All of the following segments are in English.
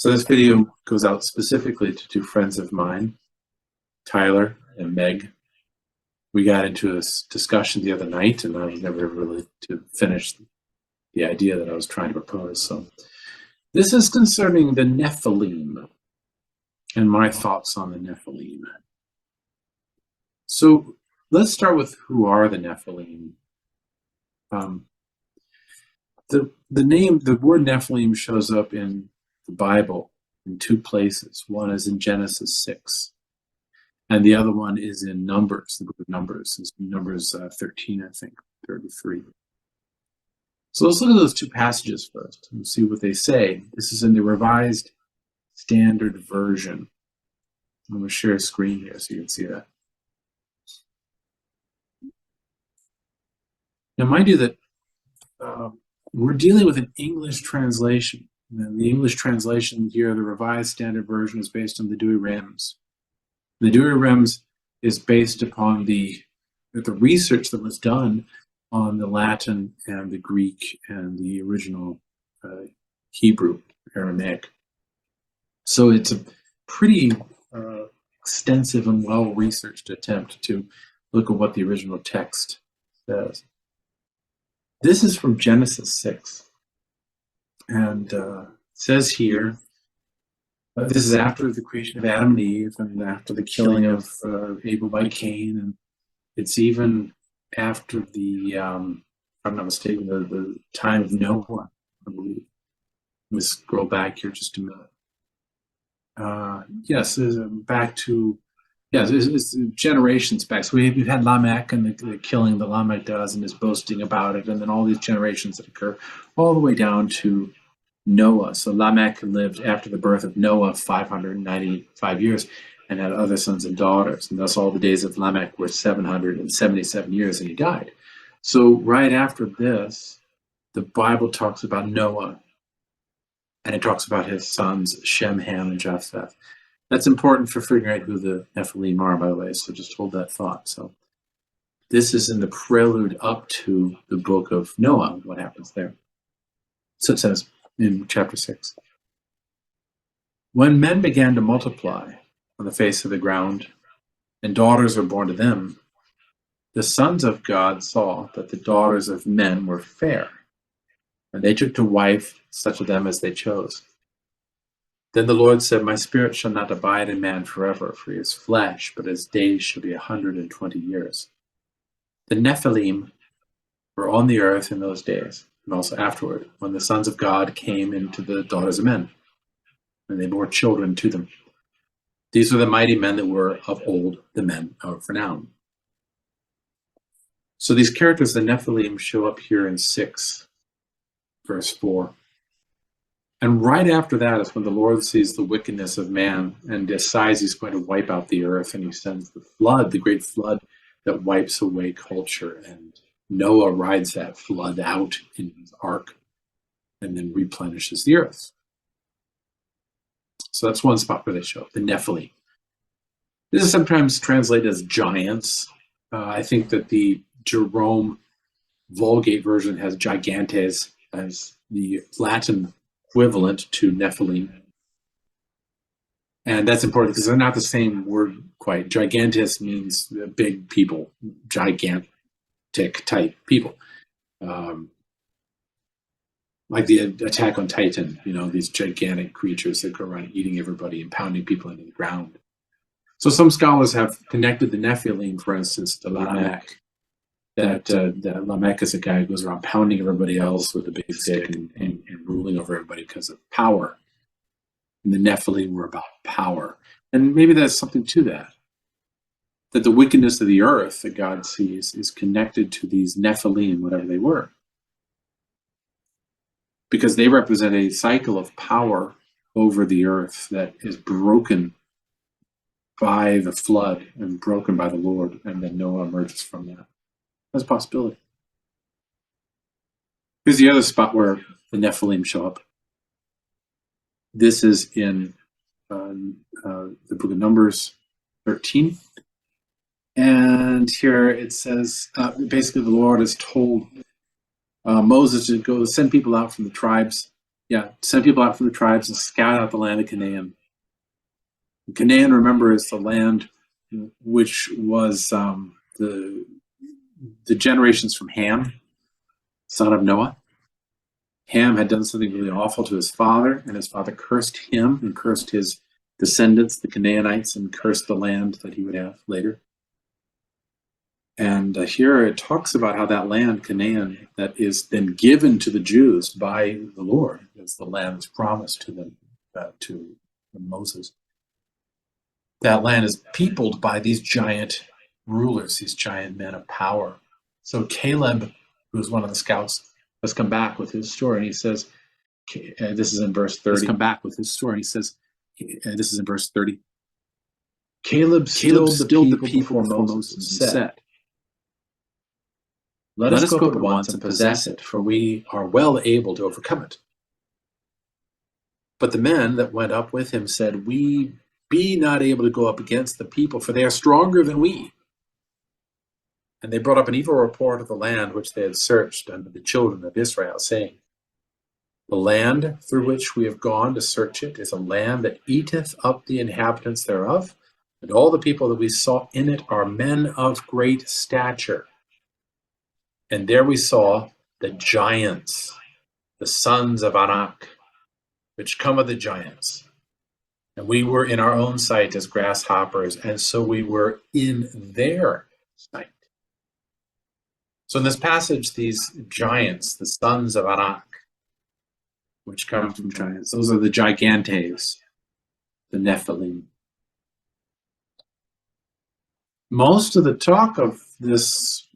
So this video goes out specifically to two friends of mine, Tyler and Meg. We got into this discussion the other night, and I was never really to finish the idea that I was trying to propose. So this is concerning the Nephilim and my thoughts on the Nephilim. So let's start with who are the Nephilim. The word Nephilim shows up in the Bible in two places. One is in Genesis 6, and the other one is in Numbers, the book of Numbers. It's Numbers 13, I think, 33. So let's look at those two passages first and see what they say. This is in the Revised Standard Version. I'm going to share a screen here so you can see that. Now, mind you that we're dealing with an English translation. And the English translation here, the Revised Standard Version, is based on the Douay-Rheims. The Douay-Rheims is based upon the research that was done on the Latin and the Greek and the original Hebrew, Aramaic. So it's a pretty extensive and well-researched attempt to look at what the original text says. This is from Genesis 6. And it says here, this is after the creation of Adam and Eve and after the killing of Abel by Cain. And it's even after the, if I'm not mistaken, the time of Noah, I believe. Let me scroll back here just a minute. Yes, back to, it's generations back. So we've had Lamech and the killing that Lamech does and is boasting about it, and then all these generations that occur all the way down to Noah. So Lamech lived after the birth of Noah 595 years and had other sons and daughters. And thus all the days of Lamech were 777 years, and he died. So right after this, the Bible talks about Noah, and it talks about his sons Shem, Ham, and Japheth. That's important for figuring out who the Nephilim are, by the way, so just hold that thought. So this is in the prelude up to the book of Noah, what happens there. So it says in chapter 6, when men began to multiply on the face of the ground, and daughters were born to them, the sons of God saw that the daughters of men were fair, and they took to wife such of them as they chose. Then the Lord said, my spirit shall not abide in man forever, for he is flesh, but his days shall be 120 years. The Nephilim were on the earth in those days, and also afterward, when the sons of God came into the daughters of men, and they bore children to them. These were the mighty men that were of old, the men of renown. So these characters, the Nephilim, show up here in 6, verse 4. And right after that is when the Lord sees the wickedness of man and decides he's going to wipe out the earth, and he sends the flood, the great flood that wipes away culture. And Noah rides that flood out in his ark and then replenishes the earth. So that's one spot where they show up, the Nephilim. This is sometimes translated as giants. I think that the Jerome Vulgate version has gigantes as the Latin equivalent to Nephilim. And that's important because they're not the same word quite. Gigantes means big people, gigantic type people. Like the Attack on Titan, these gigantic creatures that go around eating everybody and pounding people into the ground. So some scholars have connected the Nephilim, for instance, to Lamech. That Lamech is a guy who goes around pounding everybody else with a big stick and ruling over everybody because of power. And the Nephilim were about power. And maybe there's something to that. That the wickedness of the earth that God sees is connected to these Nephilim, whatever they were. Because they represent a cycle of power over the earth that is broken by the flood and broken by the Lord, and then Noah emerges from that. That's a possibility. Here's the other spot where the Nephilim show up. This is in the book of Numbers 13. And here it says, basically the Lord has told Moses to go send people out from the tribes send people out from the tribes and scout out the land of Canaan. And Canaan, remember, is the land which was the generations from Ham, son of Noah. Ham had done something really awful to his father, and his father cursed him and cursed his descendants, the Canaanites, and cursed the land that he would have later. And here it talks about how that land, Canaan, that is then given to the Jews by the Lord, as the land was promised to them, to Moses. That land is peopled by these giant rulers, these giant men of power. So Caleb, who was one of the scouts, has come back with his story, and he says, this is in verse 30. He's come back with his story, and he says, this is in verse 30. Caleb stilled the people before Moses and said, Let us go up at once and possess it, for we are well able to overcome it. But the men that went up with him said, We be not able to go up against the people, for they are stronger than we. And they brought up an evil report of the land which they had searched unto the children of Israel, saying, The land through which we have gone to search it is a land that eateth up the inhabitants thereof, and all the people that we saw in it are men of great stature. And there we saw the giants, the sons of Anak, which come of the giants. And we were in our own sight as grasshoppers, and so we were in their sight. So in this passage, these giants, the sons of Anak, which come from giants, those are the gigantes, the Nephilim. Most of the talk of this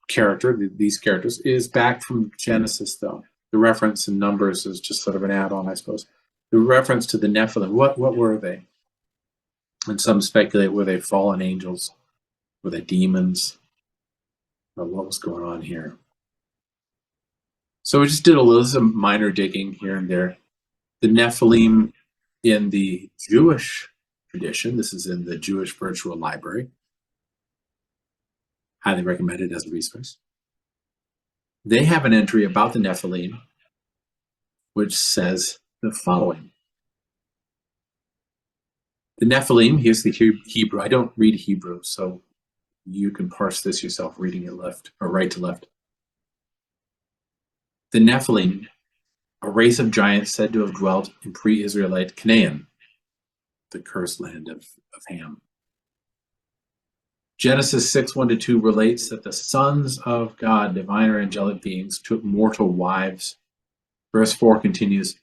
character, these characters, is back from Genesis, though. The reference in Numbers is just sort of an add-on, I suppose. The reference to the Nephilim, what were they? And some speculate, were they fallen angels? Were they demons? Or what was going on here? So we just did a little some minor digging here and there. The Nephilim in the Jewish tradition, this is in the Jewish Virtual Library. Highly recommended as a resource. They have an entry about the Nephilim, which says the following. The Nephilim, here's the Hebrew. I don't read Hebrew, so you can parse this yourself, reading it left or right to left. The Nephilim, a race of giants said to have dwelt in pre-Israelite Canaan, the cursed land of Ham. Genesis 6:1-2 relates that the sons of God, divine or angelic beings, took mortal wives. Verse 4 continues,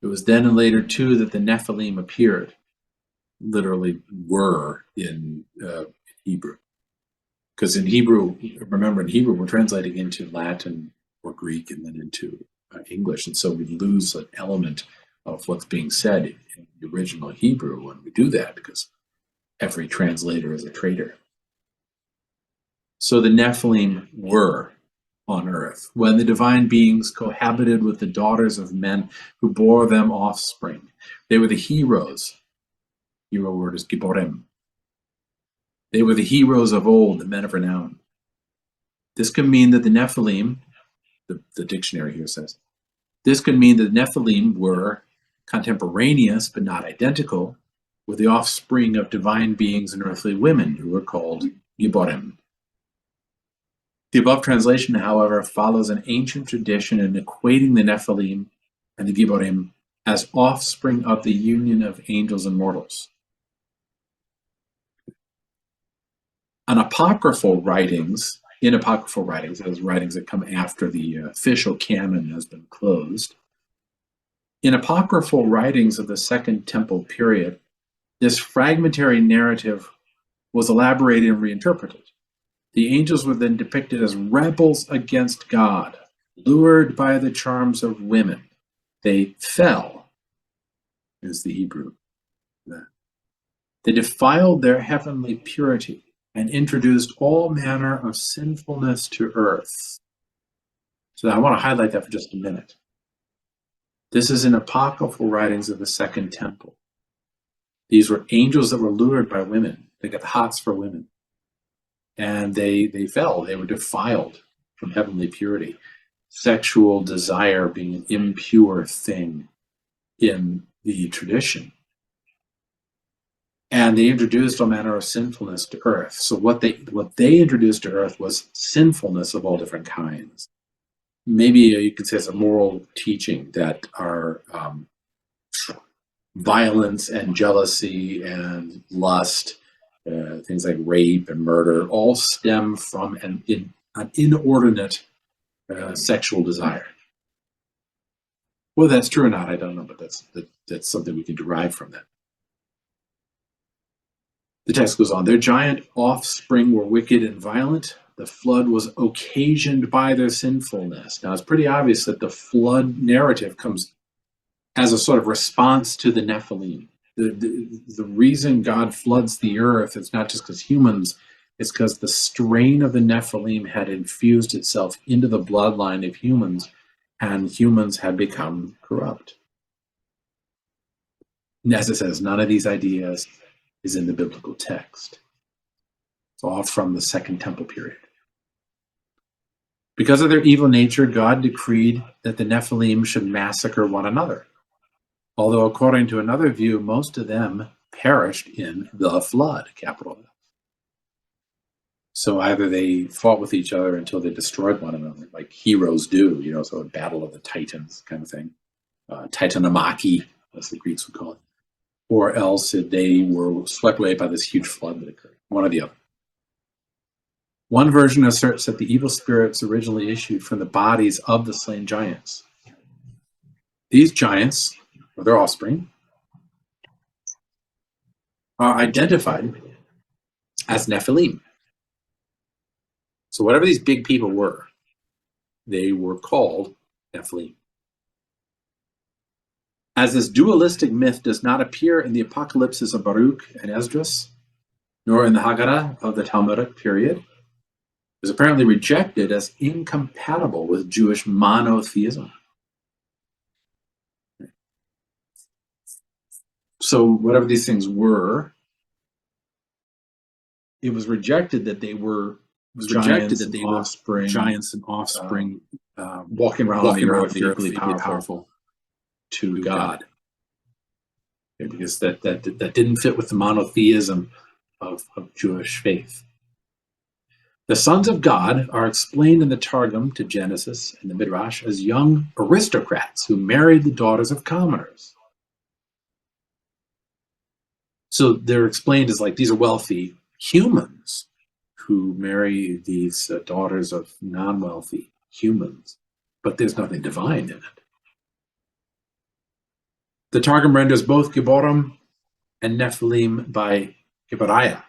It was then and later too that the Nephilim appeared. Literally were in Hebrew. Because in Hebrew, remember in Hebrew, we're translating into Latin or Greek and then into English. And so we lose an element of what's being said in the original Hebrew when we do that, because every translator is a traitor. So the Nephilim were on earth when the divine beings cohabited with the daughters of men who bore them offspring. They were the heroes. Hero word is giborim. They were the heroes of old, the men of renown. This could mean that the Nephilim, the dictionary here says, this could mean that the Nephilim were contemporaneous but not identical with the offspring of divine beings and earthly women who were called giborim. The above translation, however, follows an ancient tradition in equating the Nephilim and the giborim as offspring of the union of angels and mortals. In apocryphal writings, those writings that come after the official canon has been closed, in apocryphal writings of the Second Temple period, this fragmentary narrative was elaborated and reinterpreted. The angels were then depicted as rebels against God, lured by the charms of women. They fell, is the Hebrew. They defiled their heavenly purity and introduced all manner of sinfulness to earth. So I want to highlight that for just a minute. This is in apocryphal writings of the Second Temple. These were angels that were lured by women. They got the hots for women. And they fell. They were defiled from heavenly purity. sexual desire being an impure thing in the tradition. And they introduced all manner of sinfulness to earth. So what they introduced to earth was sinfulness of all different kinds. Maybe you could say it's a moral teaching that our violence and jealousy and lust, things like rape and murder, all stem from an inordinate sexual desire. Whether that's true or not, I don't know, but that's something we can derive from that. The text goes on, their giant offspring were wicked and violent. The flood was occasioned by their sinfulness. Now, it's pretty obvious that the flood narrative comes as a sort of response to the Nephilim. The reason God floods the earth is not just because humans, it's because the strain of the Nephilim had infused itself into the bloodline of humans, and humans had become corrupt. And as it says, none of these ideas is in the biblical text. It's all from the Second Temple period. Because of their evil nature, God decreed that the Nephilim should massacre one another. Although according to another view, most of them perished in the flood, capital F. So either they fought with each other until they destroyed one another, like heroes do, so a battle of the Titans kind of thing. Titanomachy, as the Greeks would call it. Or else they were swept away by this huge flood that occurred, one or the other. One version asserts that the evil spirits originally issued from the bodies of the slain giants. These giants, or their offspring, are identified as Nephilim. So whatever these big people were, they were called Nephilim. As this dualistic myth does not appear in the apocalypses of Baruch and Esdras, nor in the Haggadah of the Talmudic period, it was apparently rejected as incompatible with Jewish monotheism. So whatever these things were, it was rejected that they were giants and offspring, walking around on the earth, equally powerful to God. Okay, because that didn't fit with the monotheism of Jewish faith. The sons of God are explained in the Targum to Genesis and the Midrash as young aristocrats who married the daughters of commoners. So they're explained as like these are wealthy humans who marry these daughters of non-wealthy humans, but there's nothing divine in it. The Targum renders both Gibborim and Nephilim by Gibbariah.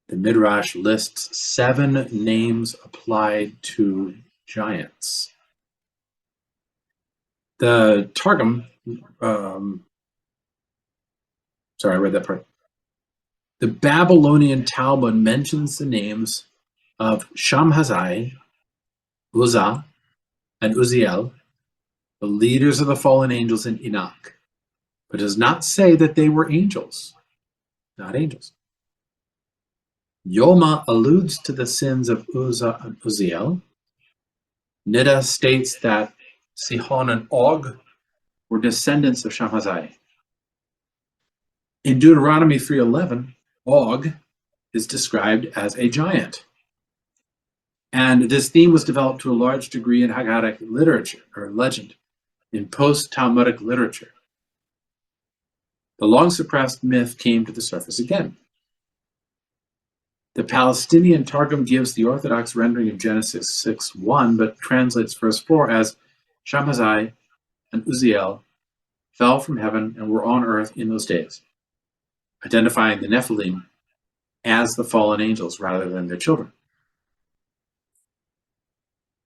The Midrash lists 7 names applied to giants. The Targum, sorry, I read that part. The Babylonian Talmud mentions the names of Shamhazai, Uzzah, and Uzziel, the leaders of the fallen angels in Enoch, but does not say that they were angels, not angels. Yoma alludes to the sins of Uzzah and Uzziel. Niddah states that Sihon and Og were descendants of Shamhazai. In Deuteronomy 3:11, Og is described as a giant. And this theme was developed to a large degree in Haggadic literature, or legend, in post-Talmudic literature. The long-suppressed myth came to the surface again. The Palestinian Targum gives the Orthodox rendering of Genesis 6:1, but translates verse 4 as Shamhazai and Uzziel fell from heaven and were on earth in those days, identifying the Nephilim as the fallen angels rather than their children.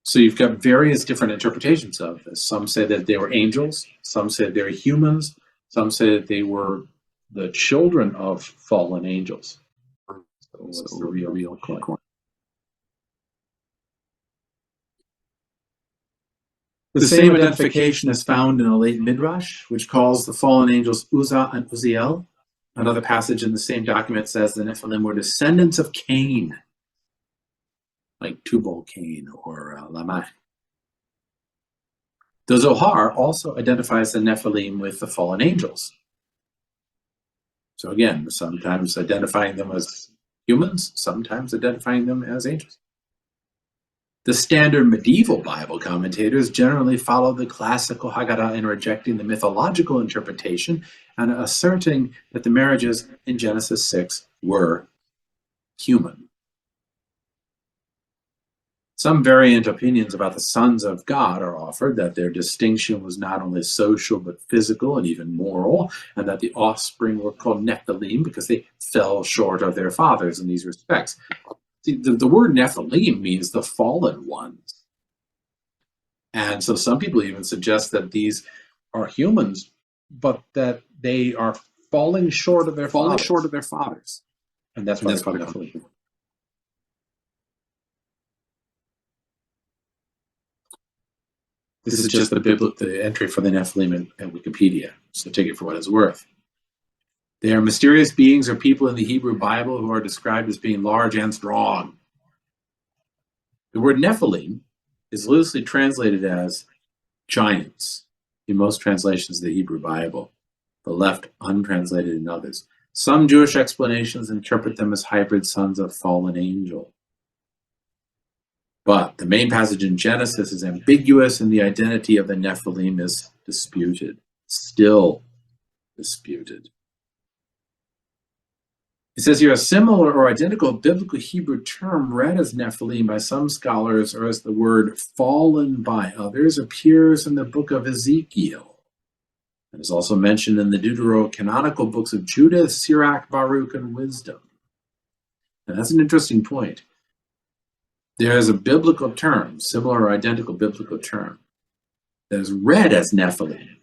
So you've got various different interpretations of this. Some say that they were angels, some say they were humans, some say that they were the children of fallen angels. So what's the real coin? The same identification is found in a late Midrash, which calls the fallen angels Uzzah and Uzziel. Another passage in the same document says the Nephilim were descendants of Cain, like Tubal-Cain or Lamech. The Zohar also identifies the Nephilim with the fallen angels. So again, sometimes identifying them as humans, sometimes identifying them as angels. The standard medieval Bible commentators generally follow the classical Haggadah in rejecting the mythological interpretation and asserting that the marriages in Genesis 6 were human. Some variant opinions about the sons of God are offered, that their distinction was not only social but physical and even moral, and that the offspring were called Nephilim because they fell short of their fathers in these respects. See, the word Nephilim means the fallen ones. And so some people even suggest that these are humans, but that they are falling short of their fathers. And that's why they're called Nephilim. This is just the entry for the Nephilim in Wikipedia, so take it for what it's worth. They are mysterious beings or people in the Hebrew Bible who are described as being large and strong. The word Nephilim is loosely translated as giants in most translations of the Hebrew Bible, but left untranslated in others. Some Jewish explanations interpret them as hybrid sons of fallen angel. But the main passage in Genesis is ambiguous, and the identity of the Nephilim is disputed, still disputed. It says here, a similar or identical biblical Hebrew term read as Nephilim by some scholars or as the word fallen by others appears in the book of Ezekiel. It is also mentioned in the Deuterocanonical books of Judith, Sirach, Baruch, and Wisdom. And that's an interesting point. There is a biblical term, similar or identical biblical term, that is read as Nephilim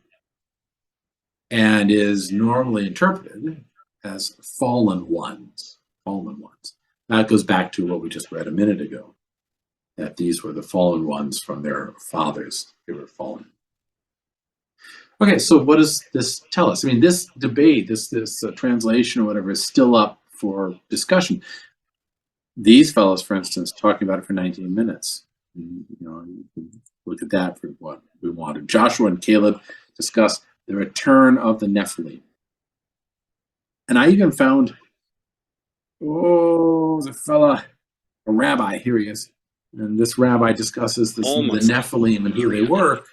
and is normally interpreted as fallen ones. That goes back to what we just read a minute ago, that these were the fallen ones from their fathers. They were fallen. Okay, so what does this tell us? I mean, this debate, this translation or whatever, is still up for discussion. These fellows, for instance, talking about it for 19 minutes. You know, look at that for what we wanted. Joshua and Caleb discuss the return of the Nephilim. And I even found, a rabbi, here he is. And this rabbi discusses the Nephilim and who they were.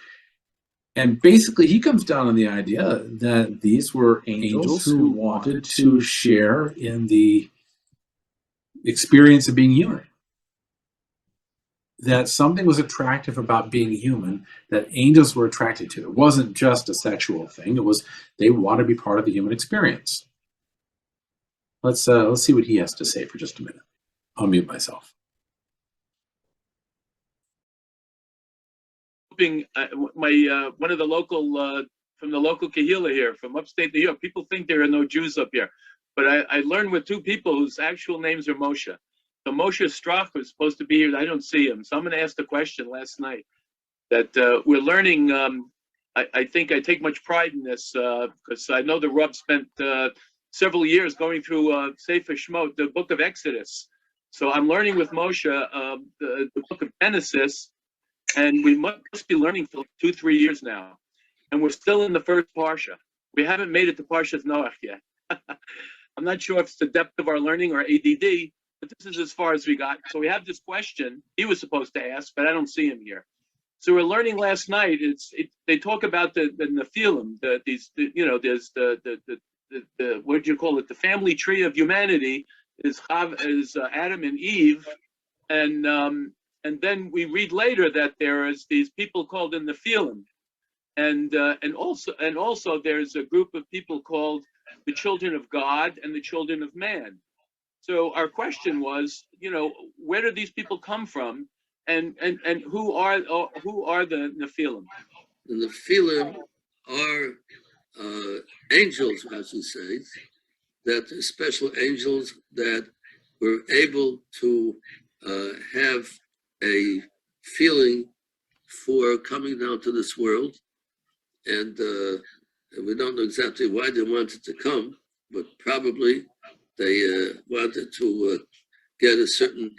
And basically, he comes down on the idea that these were angels who wanted to share in the experience of being human. That something was attractive about being human that angels were attracted to. It wasn't just a sexual thing. It was they want to be part of the human experience. Let's see what he has to say for just a minute. I'll mute myself. One of the local from the local kahila here from upstate New York. People think there are no Jews up here, but I learned with two people whose actual names are Moshe. So Moshe Strach was supposed to be here. I don't see him. Someone asked a question last night that we're learning. I think I take much pride in this because I know the Rub spent several years going through Sefer Shemot, the book of Exodus. So I'm learning with Moshe the book of Genesis, and we must be learning for 2-3 years now. And we're still in the first Parsha. We haven't made it to Parshat Noach yet. I'm not sure if it's the depth of our learning or ADD, but this is as far as we got. So we have this question he was supposed to ask, but I don't see him here. So we're learning last night. They talk about the Nephilim, there's the what do you call it? The family tree of humanity is Adam and Eve, and then we read later that there is these people called the Nephilim, and also there's a group of people called the children of God and the children of man. So our question was, where do these people come from, and who are the Nephilim? The Nephilim are angels, as you say, that are special angels that were able to have a feeling for coming down to this world, and we don't know exactly why they wanted to come, but probably they wanted to get a certain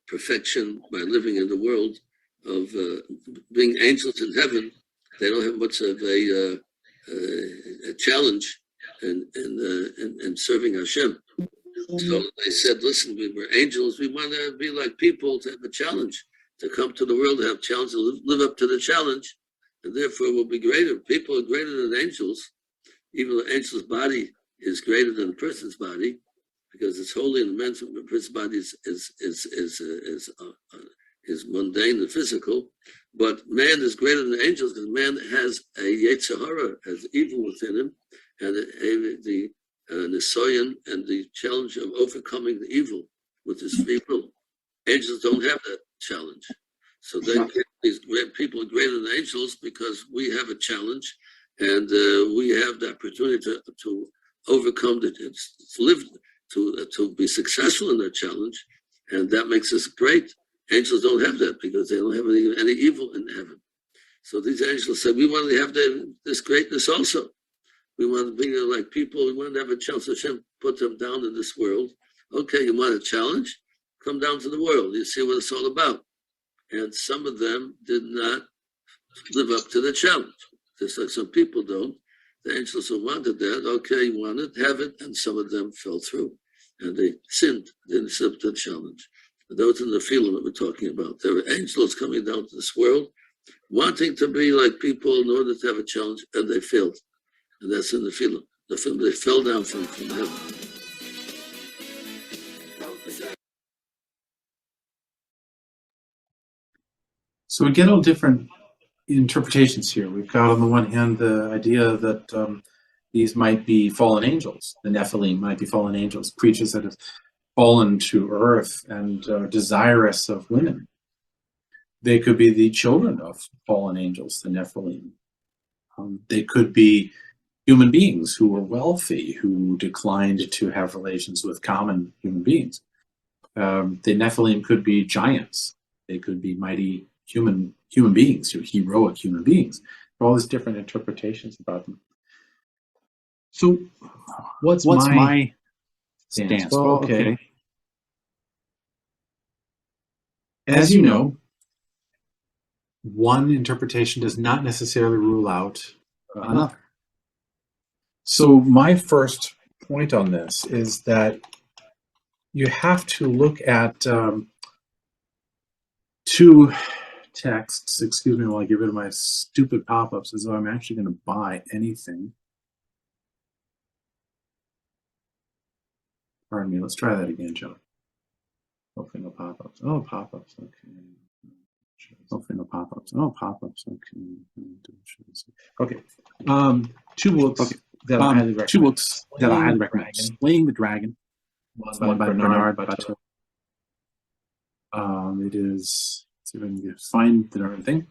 perfection by living in the world, being angels in heaven, they don't have much of a challenge in serving Hashem. So they said, listen, we're angels. We want to be like people, to have a challenge, to come to the world, to have challenge, to live up to the challenge, and therefore we'll be greater. People are greater than angels, even though the angel's body is greater than a person's body, because it's holy, and the person's body is mundane and physical. But man is greater than angels, because man has a yetzer hara, has evil within him, and the nisoyan and the challenge of overcoming the evil with his free will. Angels don't have that challenge. So these great people are greater than angels, because we have a challenge, and we have the opportunity to overcome to live, to be successful in that challenge, and that makes us great. Angels don't have that, because they don't have any evil in heaven. So these angels said, we want to have this greatness also. We want to be like people. We want to have a challenge. Hashem put them down in this world. Okay, you want a challenge? Come down to the world. You see what it's all about. And some of them did not live up to the challenge, just like some people don't. The angels who wanted that, okay, you want it, have it, and some of them fell through, and they sinned, didn't accept the challenge. And those are the Nephilim that we're talking about. There were angels coming down to this world, wanting to be like people in order to have a challenge, and they failed. And that's in the Nephilim. They fell down from heaven. So we get all different interpretations here. We've got on the one hand the idea that these might be fallen angels. The Nephilim might be fallen angels, creatures that have fallen to earth and are desirous of women. They could be the children of fallen angels, the Nephilim. They could be human beings who were wealthy, who declined to have relations with common human beings. The Nephilim could be giants. They could be mighty human beings, heroic human beings. All these different interpretations about them. So what's my stance? Well, okay. As you know, one interpretation does not necessarily rule out another. So my first point on this is that you have to look at two texts. Excuse me while I get rid of my stupid pop-ups as though I'm actually going to buy anything. Pardon me, let's try that again, Joe. Hopefully no pop-ups. Oh, pop-ups, okay. Hopefully no pop-ups. Oh, pop-ups, okay. Okay. Two books that I highly recommend. Slaying the Dragon, one by Bernard Bateau. It is, let's see if I can find the darn thing.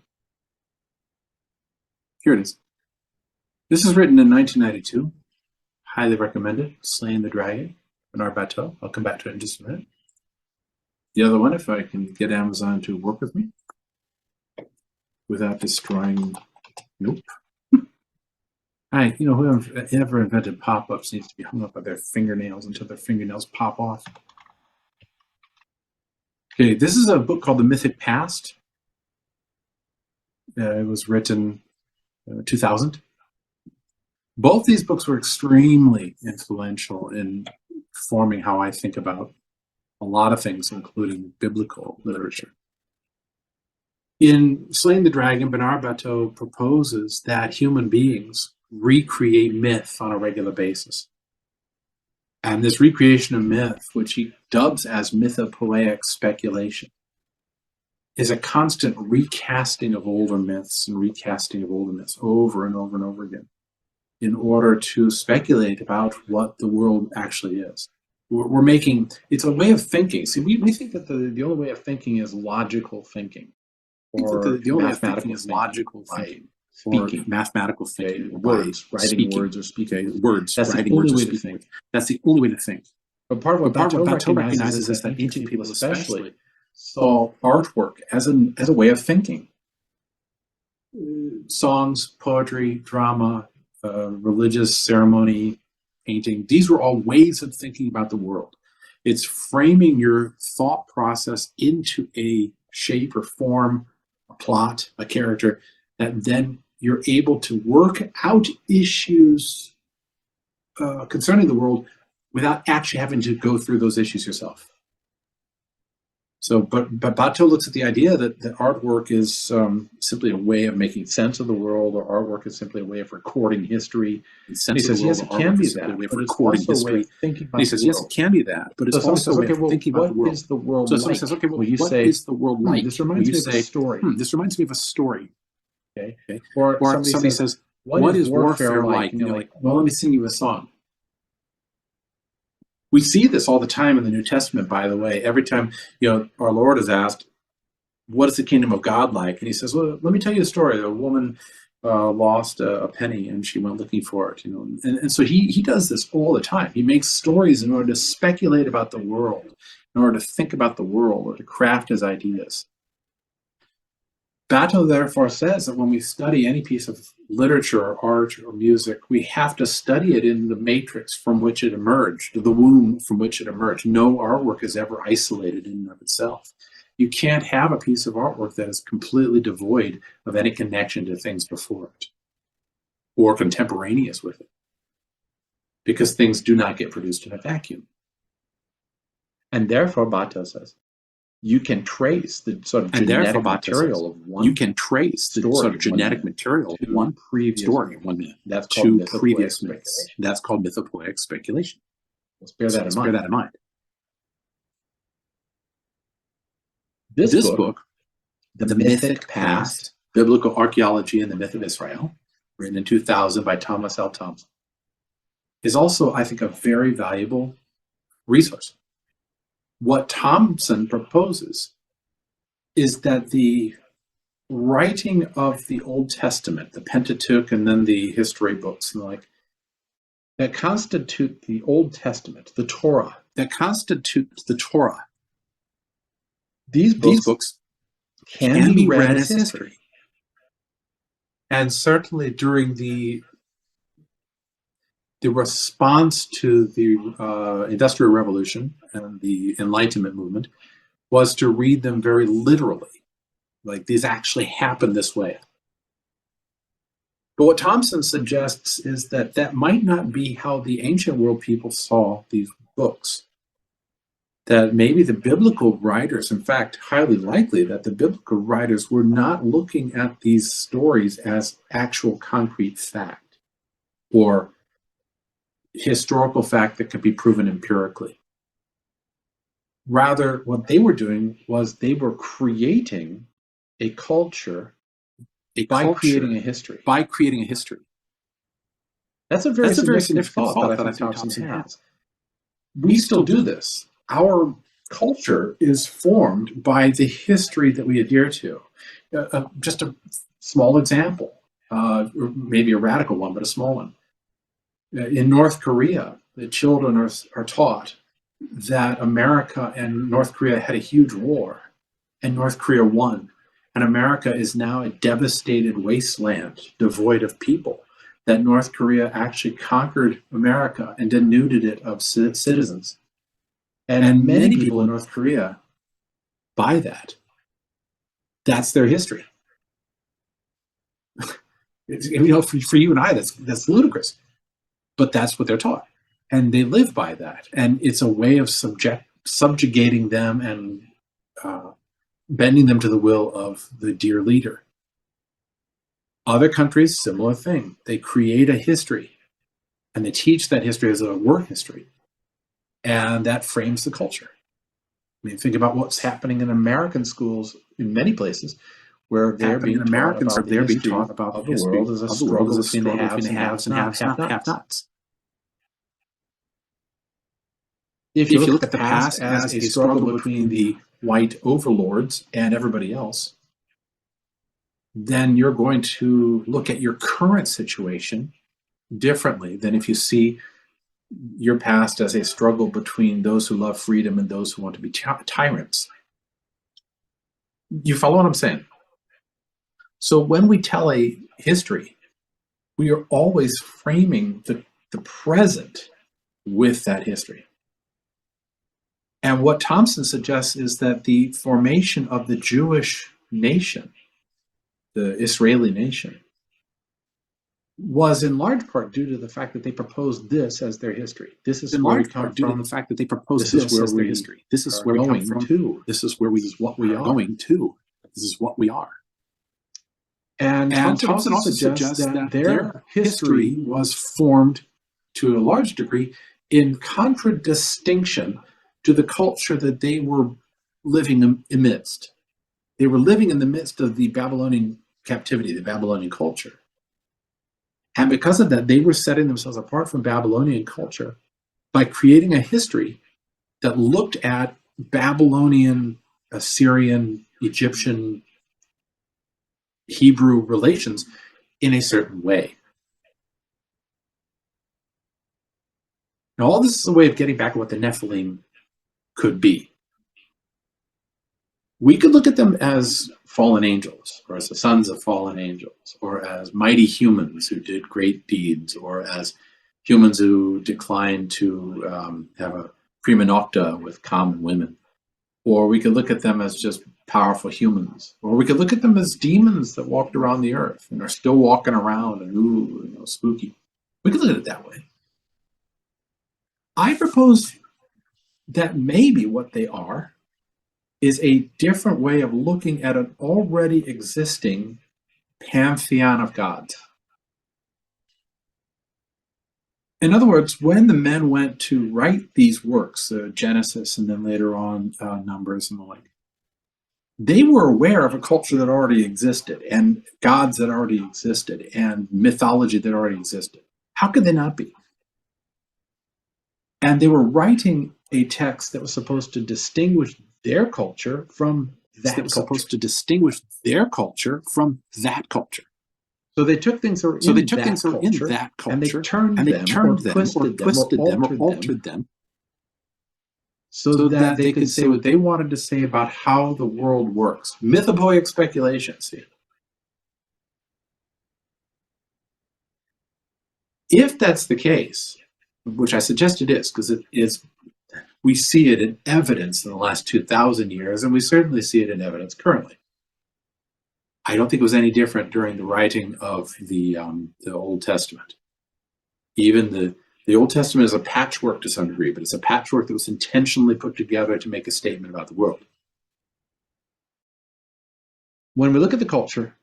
Here it is. This is written in 1992. Highly recommended. Slaying the Dragon, Bernard Bateau. I'll come back to it in just a minute. The other one, if I can get Amazon to work with me without destroying. Nope. Whoever invented pop-ups needs to be hung up by their fingernails until their fingernails pop off. Okay, this is a book called The Mythic Past. It was written 2000. Both these books were extremely influential in forming how I think about a lot of things, including biblical literature. In Slaying the Dragon, Bernard Bateau proposes that human beings recreate myth on a regular basis. And this recreation of myth, which he dubs as mythopoeic speculation, is a constant recasting of older myths and recasting of older myths over and over and over again in order to speculate about what the world actually is. We're making, it's a way of thinking. See, we think that the only way of thinking is logical thinking. Or the only way of thinking is logical thinking. Speaking, mathematical thinking, words, writing words or speaking words. That's the only way to think. That's the only way to think. But part of what Bateau recognizes is that ancient people especially saw artwork as a way of thinking. Songs, poetry, drama, religious ceremony, painting, these were all ways of thinking about the world. It's framing your thought process into a shape or form plot, a character, that then you're able to work out issues concerning the world without actually having to go through those issues yourself. So, but Bato looks at the idea that artwork is simply a way of making sense of the world, or artwork is simply a way of recording history. And he says, yes, it can be that, but it's also a way of thinking about the world. He says, yes, it can be that, but it's also a way of thinking about the world. What is the world like? So somebody says, okay, well, what is the world like? This reminds me of a story. This reminds me of a story. Okay. Or somebody says, what is warfare like? And you're like, well, let me sing you a song. We see this all the time in the New Testament, by the way. Every time, our Lord is asked, what is the kingdom of God like? And he says, well, let me tell you a story. A woman lost a penny and she went looking for it, And so he does this all the time. He makes stories in order to speculate about the world, in order to think about the world or to craft his ideas. Bato therefore says that when we study any piece of literature or art or music, we have to study it in the matrix from which it emerged, the womb from which it emerged. No artwork is ever isolated in and of itself. You can't have a piece of artwork that is completely devoid of any connection to things before it or contemporaneous with it, because things do not get produced in a vacuum. And therefore, Bato says, you can trace the sort of genetic material of one. You can trace the sort of genetic material of one previous story, that's two previous myths. That's called mythopoeic speculation. Let's bear that in mind. This book, The Mythic Past, Biblical Archaeology and the Myth of Israel, written in 2000 by Thomas L. Thompson, is also, I think, a very valuable resource. What Thompson proposes is that the writing of the Old Testament, the Pentateuch and then the history books and the like, that constitute the Old Testament, the Torah, these books can be read as history. And certainly during the response to the Industrial Revolution and the Enlightenment movement was to read them very literally. Like, these actually happened this way. But what Thompson suggests is that that might not be how the ancient world people saw these books. That maybe the biblical writers, in fact, highly likely that the biblical writers were not looking at these stories as actual concrete fact or historical fact that could be proven empirically. Rather, what they were doing was they were creating a culture by creating a history. That's a very significant thought that I think Thompson has. We still do this. Our culture is formed by the history that we adhere to. Just a small example, maybe a radical one, but a small one. In North Korea, the children are taught that America and North Korea had a huge war, and North Korea won. And America is now a devastated wasteland, devoid of people. That North Korea actually conquered America and denuded it of citizens. And many people in North Korea buy that. That's their history. For you and I, that's ludicrous. But that's what they're taught. And they live by that. And it's a way of subjugating them and bending them to the will of the dear leader. Other countries, similar thing. They create a history. And they teach that history as a work history. And that frames the culture. I mean, think about what's happening in American schools in many places, where they're being taught about the world as a struggle between the haves and have-nots. If you look at the past as a struggle between the white overlords and everybody else, then you're going to look at your current situation differently than if you see your past as a struggle between those who love freedom and those who want to be tyrants. You follow what I'm saying? So when we tell a history, we are always framing the present with that history. And what Thompson suggests is that the formation of the Jewish nation the Israeli nation, was in large part due to the fact that they proposed this as their history. This is where we come from. The fact that they proposed This is this where as their we history. This is are where we come going from. to. This is where we This is what we are are. going to. This is what we are. And Thompson also suggests that their history was formed to a large degree in contradistinction to the culture that they were living amidst. They were living in the midst of the Babylonian captivity, the Babylonian culture. And because of that, they were setting themselves apart from Babylonian culture by creating a history that looked at Babylonian, Assyrian, Egyptian, Hebrew relations in a certain way. Now, all this is a way of getting back at what the Nephilim could be. We could look at them as fallen angels, or as the sons of fallen angels, or as mighty humans who did great deeds, or as humans who declined to have a prima nocta with common women. Or we could look at them as just powerful humans. Or we could look at them as demons that walked around the earth and are still walking around and spooky. We could look at it that way. I propose that maybe what they are is a different way of looking at an already existing pantheon of gods. In other words, when the men went to write these works, Genesis and then later on Numbers and the like, they were aware of a culture that already existed and gods that already existed and mythology that already existed. How could they not be? And they were writing a text that was supposed to distinguish their culture from that culture. Supposed to distinguish their culture from that culture. So they took things that were in that culture, and they turned them, twisted them, or altered them, so that they could say what they wanted to say about how the world works. Mythopoeic speculation, see. If that's the case, which I suggest it is, because it is, we see it in evidence in the last 2,000 years, and we certainly see it in evidence currently. I don't think it was any different during the writing of the Old Testament. Even the Old Testament is a patchwork to some degree, but it's a patchwork that was intentionally put together to make a statement about the world. When we look at the culture,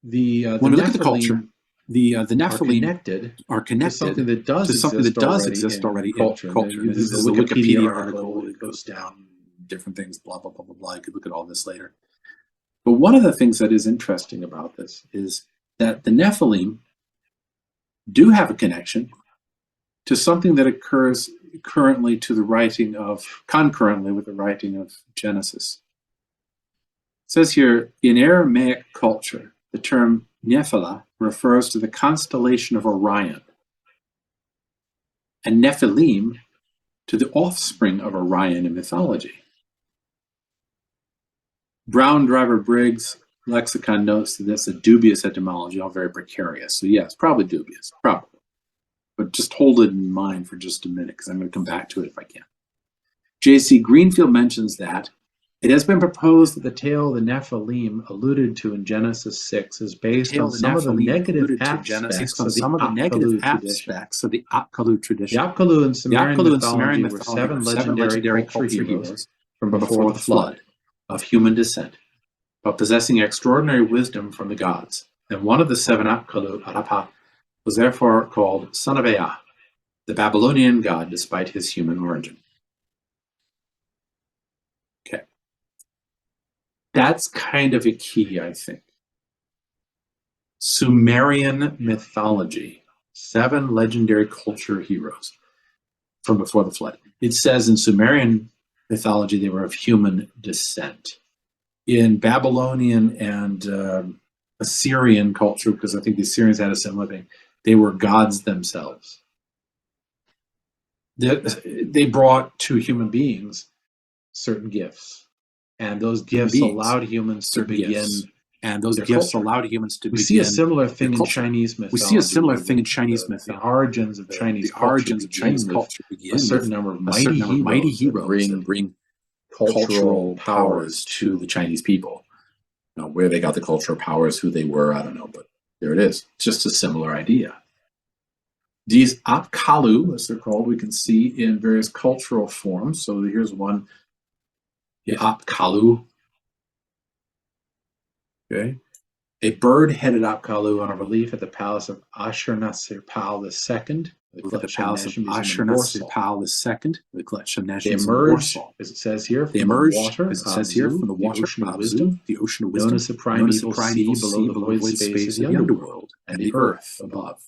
the Nephilim are connected to something that does exist already in culture. This is a Wikipedia article. It goes down different things, blah, blah, blah, blah, blah. You could look at all this later. But one of the things that is interesting about this is that the Nephilim do have a connection to something that occurs concurrently with the writing of Genesis. It says here, in Aramaic culture, the term Nephilah refers to the constellation of Orion, and Nephilim to the offspring of Orion in mythology. Brown Driver Briggs lexicon notes that this is a dubious etymology, all very precarious. So yes, probably dubious, probably. But just hold it in mind for just a minute, because I'm going to come back to it if I can. J.C. Greenfield mentions that it has been proposed that the tale of the Nephilim alluded to in Genesis 6 is based on some of the negative aspects of the Apkallu tradition. The Apkallu in Sumerian mythology were seven legendary culture heroes from before the flood, of human descent, but possessing extraordinary wisdom from the gods. And one of the seven Apkallu, Arapa, was therefore called son of Ea, the Babylonian god, despite his human origin. Okay. That's kind of a key, I think. Sumerian mythology, seven legendary culture heroes from before the flood. It says in Sumerian mythology they were of human descent. In Babylonian and Assyrian culture, because I think the Assyrians had a similar thing, they were gods themselves. They brought to human beings certain gifts, and those gifts allowed humans to begin. We see a similar thing in Chinese mythology. The origins of Chinese culture begin with a certain number of mighty heroes that bring cultural powers to the Chinese people. Now, where they got the cultural powers, who they were, I don't know, but there it is. It's just a similar idea. These Apkallu, as they're called, we can see in various cultural forms. So here's one, the Apkallu. Okay. A bird-headed Apkallu on a relief at the palace of Ashurnasirpal II. At the palace of Ashurnasirpal II, the collection of They nations emerged, as it says here, from the ocean of wisdom, the ocean of known wisdom, as the primeval sea below the void space of the underworld, and the earth above.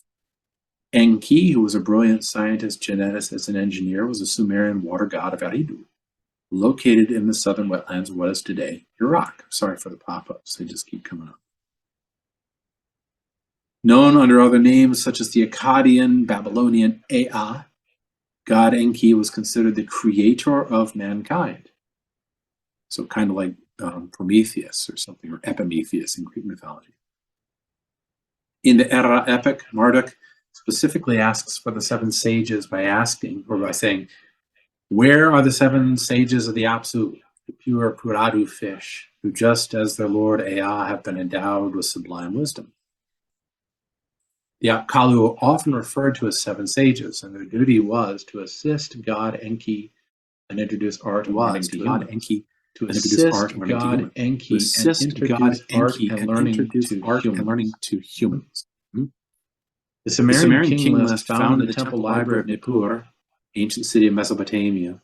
Enki, who was a brilliant scientist, geneticist, and engineer, was a Sumerian water god of Eridu, located in the southern wetlands of what is today Iraq. Sorry for the pop-ups, they just keep coming up. Known under other names such as the Akkadian, Babylonian Ea, god Enki was considered the creator of mankind. So kind of like Prometheus or something, or Epimetheus in Greek mythology. In the Era epic, Marduk specifically asks for the 7 sages by saying, where are the 7 sages of the Apsu, the pure Puradu fish, who just as their lord Ea have been endowed with sublime wisdom? The Apkallu are often referred to as 7 sages, and their duty was to assist god Enki and introduce art and learning to humans. To assist god Enki and learning to humans. The Sumerian king list found in the temple library of Nippur, ancient city of Mesopotamia,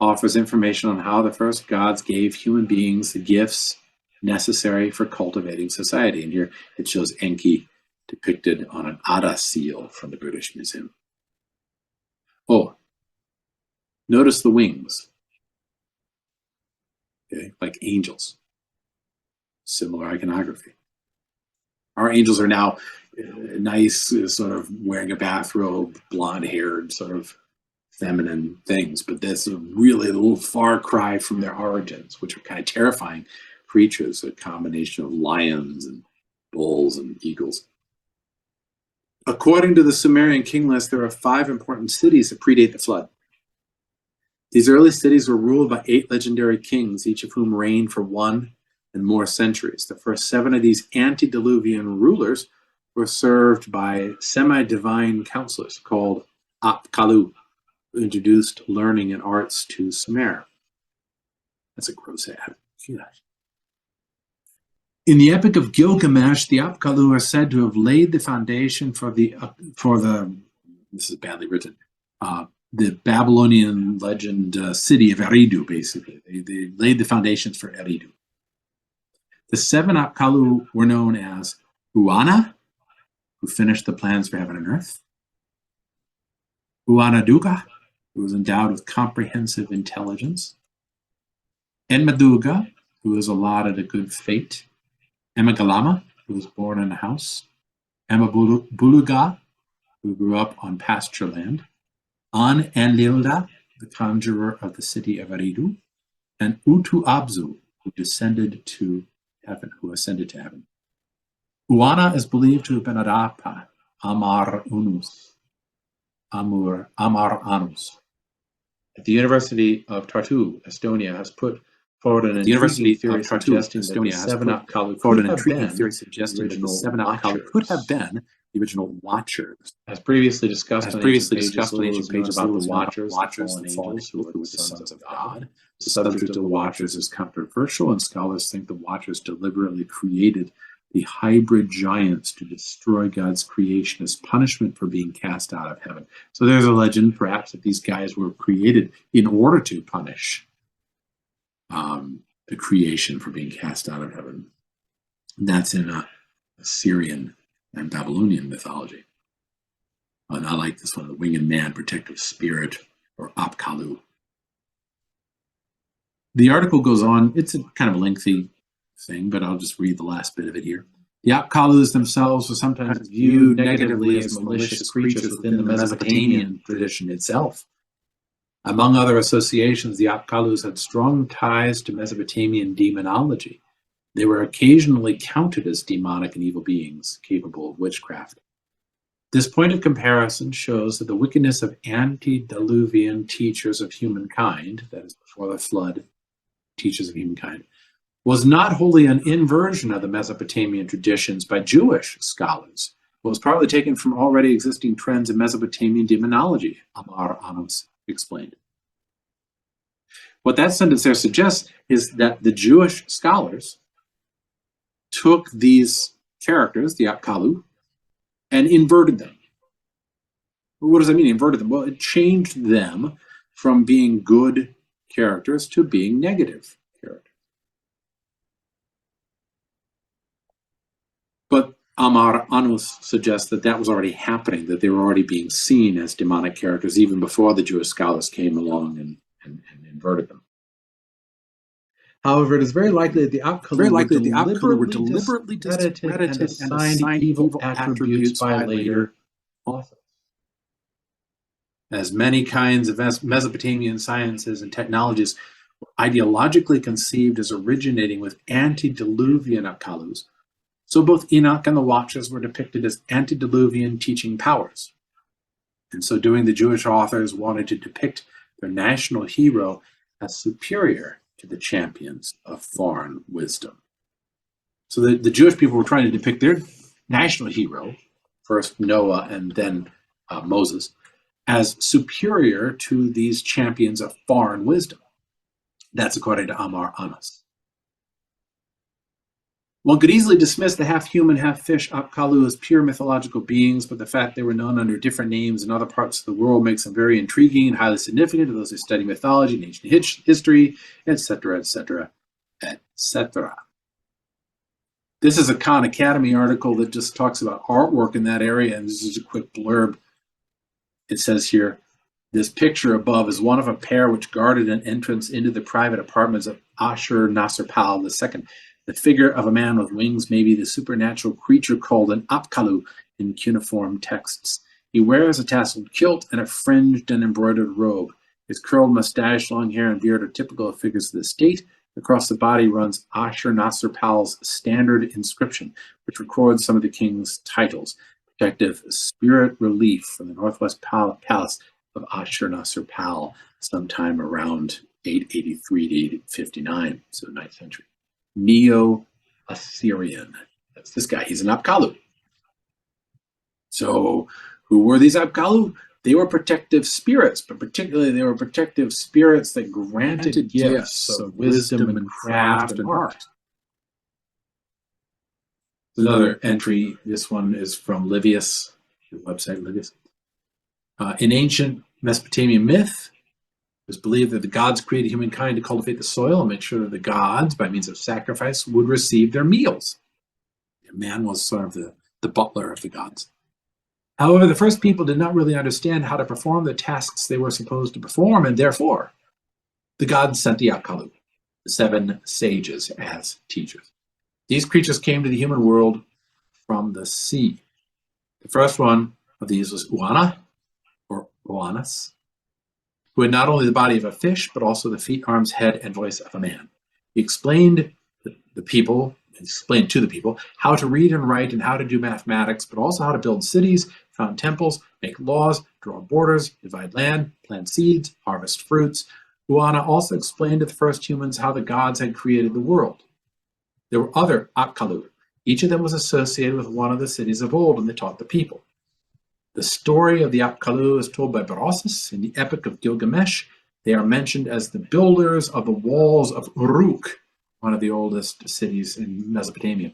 offers information on how the first gods gave human beings the gifts necessary for cultivating society. And here it shows Enki depicted on an Ada seal from the British Museum. Oh, notice the wings. Okay, like angels. Similar iconography. Our angels are now nice, sort of wearing a bathrobe, blonde-haired, sort of feminine things, but that's really a little far cry from their origins, which are kind of terrifying creatures, a combination of lions and bulls and eagles. According to the Sumerian king list, there are 5 important cities that predate the flood. These early cities were ruled by 8 legendary kings, each of whom reigned for 1 and more centuries. The first 7 of these antediluvian rulers were served by semi-divine counselors called Apkallu, who introduced learning and arts to Sumer. That's a gross ad. In the Epic of Gilgamesh, the Apkallu are said to have laid the foundation for the this is badly written, the Babylonian legend city of Eridu, basically. They laid the foundations for Eridu. The 7 Apkallu were known as Uana, who finished the plans for heaven and earth; Uanaduga, who was endowed with comprehensive intelligence; Enmaduga, who was allotted a good fate; Emagalama, who was born in a house; Emabuluga, who grew up on pasture land; An-Enlilda, the conjurer of the city of Eridu; and Utu-Abzu, who ascended to heaven. Uana is believed to have been Arapa, Amar Anus, at the University of Tartu, Estonia, has put forward an intriguing theory suggesting that the 7 Apkallu could have been the original Watchers. As previously discussed on ancient pages about the Watchers, the fallen angels who were the sons of God. The subject of the Watchers is controversial, and scholars think the Watchers deliberately created the hybrid giants to destroy God's creation as punishment for being cast out of heaven. So there's a legend, perhaps, that these guys were created in order to punish the creation for being cast out of heaven. And that's in Assyrian and Babylonian mythology. And I like this one, the winged man, protective spirit, or Apkallu. The article goes on, it's a kind of lengthy thing, but I'll just read the last bit of it here. The Apkallus themselves were sometimes viewed negatively as malicious creatures within the Mesopotamian tradition itself. Among other associations, the Apkallus had strong ties to Mesopotamian demonology. They were occasionally counted as demonic and evil beings capable of witchcraft. This point of comparison shows that the wickedness of antediluvian teachers of humankind, that is before the flood, teachers of humankind, was not wholly an inversion of the Mesopotamian traditions by Jewish scholars, but was partly taken from already existing trends in Mesopotamian demonology, Amar Anos explained. What that sentence there suggests is that the Jewish scholars took these characters, the Apkallu, and inverted them. What does that mean, inverted them? Well, it changed them from being good characters to being negative characters. But Amar Anus suggests that that was already happening, that they were already being seen as demonic characters even before the Jewish scholars came along and inverted them. However, it is very likely that the Apkallu were deliberately discredited and assigned evil attributes by later authors. As many kinds of Mesopotamian sciences and technologies were ideologically conceived as originating with antediluvian Apkallus, so both Enoch and the Watchers were depicted as antediluvian teaching powers. In so doing, the Jewish authors wanted to depict their national hero as superior to the champions of foreign wisdom. So the Jewish people were trying to depict their national hero, first Noah and then Moses, as superior to these champions of foreign wisdom. That's according to Amar Anas. One could easily dismiss the half-human, half-fish Apkallu as pure mythological beings, but the fact they were known under different names in other parts of the world makes them very intriguing and highly significant to those who study mythology and ancient history, etc., etc., etc. This is a Khan Academy article that just talks about artwork in that area, and this is a quick blurb. It says here, this picture above is one of a pair which guarded an entrance into the private apartments of Ashur-nasir-pal II. The figure of a man with wings may be the supernatural creature called an Apkallu in cuneiform texts. He wears a tasseled kilt and a fringed and embroidered robe. His curled mustache, long hair, and beard are typical of figures of the state. Across the body runs Ashur-nasir-pal's standard inscription, which records some of the king's titles. Protective spirit relief from the northwest palace of Ashur-nasir-pal, sometime around 883 to 859, so 9th century. Neo-Assyrian. That's this guy. He's an Apkallu. So who were these Apkallu? They were protective spirits, but particularly they were protective spirits that granted gifts of wisdom and craft and art. Another entry, this one is from Livius, the website Livius. In ancient Mesopotamian myth, it was believed that the gods created humankind to cultivate the soil and make sure that the gods, by means of sacrifice, would receive their meals. Man was sort of the butler of the gods. However, the first people did not really understand how to perform the tasks they were supposed to perform, and therefore, the gods sent the Apkallu, the 7 sages, as teachers. These creatures came to the human world from the sea. The first one of these was Uana, or Oannes, who had not only the body of a fish, but also the feet, arms, head, and voice of a man. He explained to the people how to read and write and how to do mathematics, but also how to build cities, found temples, make laws, draw borders, divide land, plant seeds, harvest fruits. Uana also explained to the first humans how the gods had created the world. There were other Apkallu. Each of them was associated with one of the cities of old, and they taught the people. The story of the Apkallu is told by Berossus in the Epic of Gilgamesh. They are mentioned as the builders of the walls of Uruk, one of the oldest cities in Mesopotamia.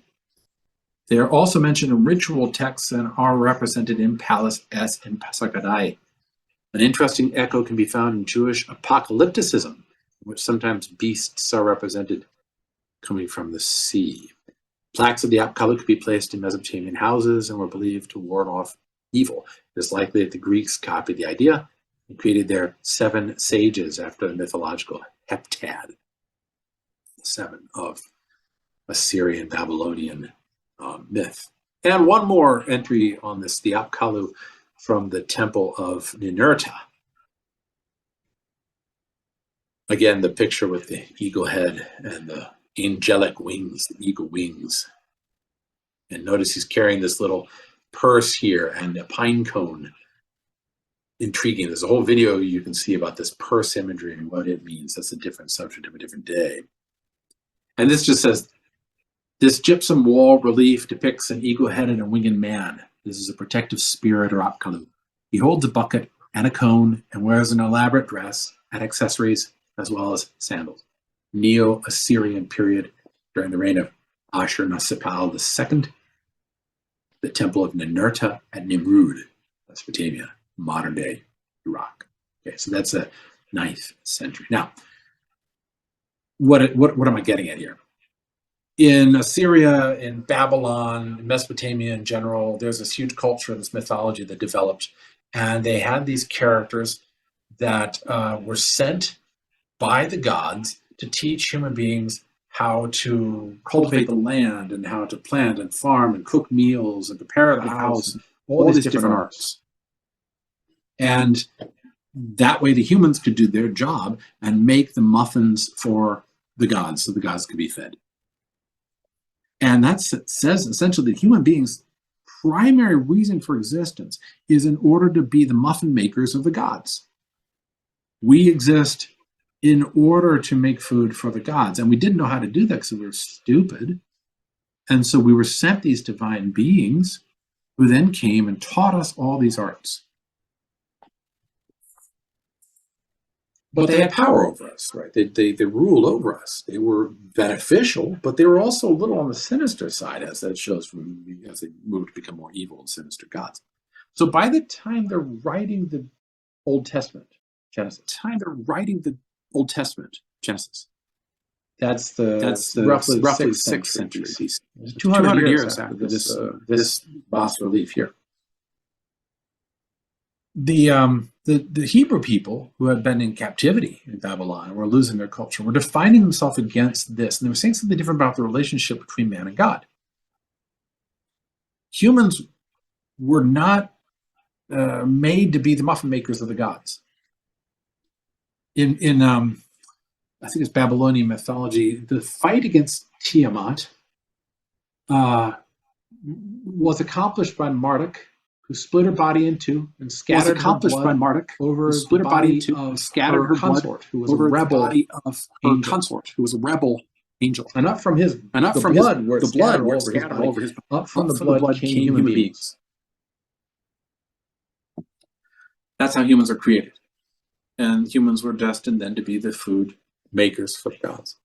They are also mentioned in ritual texts and are represented in Palace S in Pasargadae. An interesting echo can be found in Jewish apocalypticism, in which sometimes beasts are represented coming from the sea. Plaques of the Apkallu could be placed in Mesopotamian houses and were believed to ward off evil. It is likely that the Greeks copied the idea and created their 7 sages after the mythological heptad, the 7 of Assyrian Babylonian myth. And one more entry on this, the Apkallu from the temple of Ninurta. Again, the picture with the eagle head and the angelic wings, the eagle wings. And notice he's carrying this little purse here and a pine cone. Intriguing. There's a whole video you can see about this purse imagery and what it means. That's a different subject of a different day. And this just says, this gypsum wall relief depicts an eagle-headed and winged man. This is a protective spirit or Apkallu. He holds a bucket and a cone and wears an elaborate dress and accessories as well as sandals. Neo-Assyrian period during the reign of Ashurnasirpal II, the temple of Ninurta at Nimrud, Mesopotamia, modern-day Iraq. Okay, so that's the 9th century. Now, what am I getting at here? In Assyria, in Babylon, in Mesopotamia in general, there's this huge culture, this mythology that developed, and they had these characters that were sent by the gods to teach human beings how to cultivate the land and how to plant and farm and cook meals and prepare the house, and all these different arts. And that way the humans could do their job and make the muffins for the gods so the gods could be fed. And that says essentially that human beings' primary reason for existence is in order to be the muffin makers of the gods. We exist in order to make food for the gods. And we didn't know how to do that because we were stupid. And so we were sent these divine beings who then came and taught us all these arts. But they had power over us, right? They ruled over us. They were beneficial, but they were also a little on the sinister side, as that shows from as they moved to become more evil and sinister gods. So by the time they're writing the Old Testament, Genesis, that's roughly 6th century. 200 years after this bas relief here. The Hebrew people who had been in captivity in Babylon were losing their culture, were defining themselves against this, and they were saying something different about the relationship between man and God. Humans were not made to be the muffin makers of the gods. In I think it's Babylonian mythology, the fight against Tiamat was accomplished by Marduk, who split her body into and scattered her blood over the body of her consort, who was a rebel angel. And up from his blood were scattered all over his body. Up from the blood came human beings. That's how humans are created. And humans were destined then to be the food makers for the gods.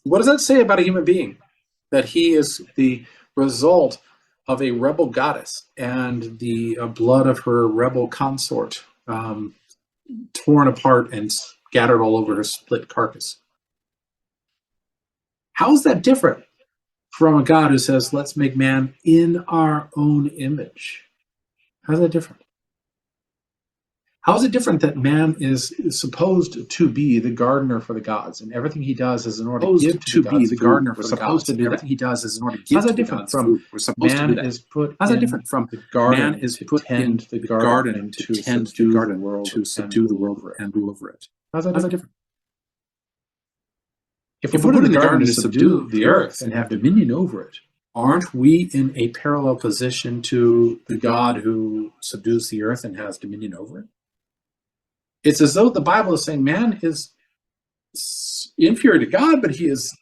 What does that say about a human being? That he is the result of a rebel goddess and the blood of her rebel consort torn apart and scattered all over her split carcass. How is that different from a God who says, let's make man in our own image? How's that different? How is it different that man is supposed to be the gardener for the gods, and everything he does is in order to give to the gods the gardener for the gods? Everything he does is in order to give to the gods food. Man is put How's that different from the garden? Man is put in the garden to tend the garden world, to subdue the world and rule over it. How's that different? If we're put in the garden to subdue the earth and have dominion over it, aren't we in a parallel position to the God who subdues the earth and has dominion over it? It's as though the Bible is saying man is inferior to God, but he is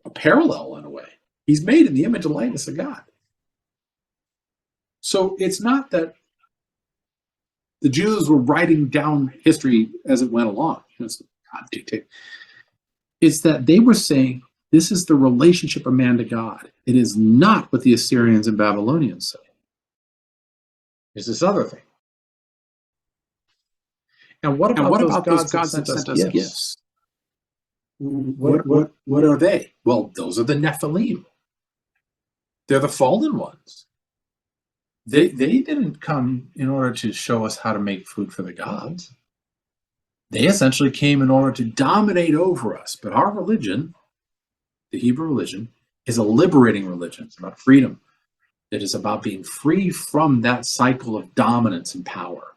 a parallel in a way. He's made in the image and likeness of God. So it's not that the Jews were writing down history as it went along. It's that they were saying this is the relationship of man to God. It is not what the Assyrians and Babylonians say. It's this other thing. And what about those gods that sent us gifts? What are they? Well, those are the Nephilim. They're the fallen ones. They didn't come in order to show us how to make food for the gods. They essentially came in order to dominate over us. But our religion, the Hebrew religion, is a liberating religion. It's about freedom. It is about being free from that cycle of dominance and power.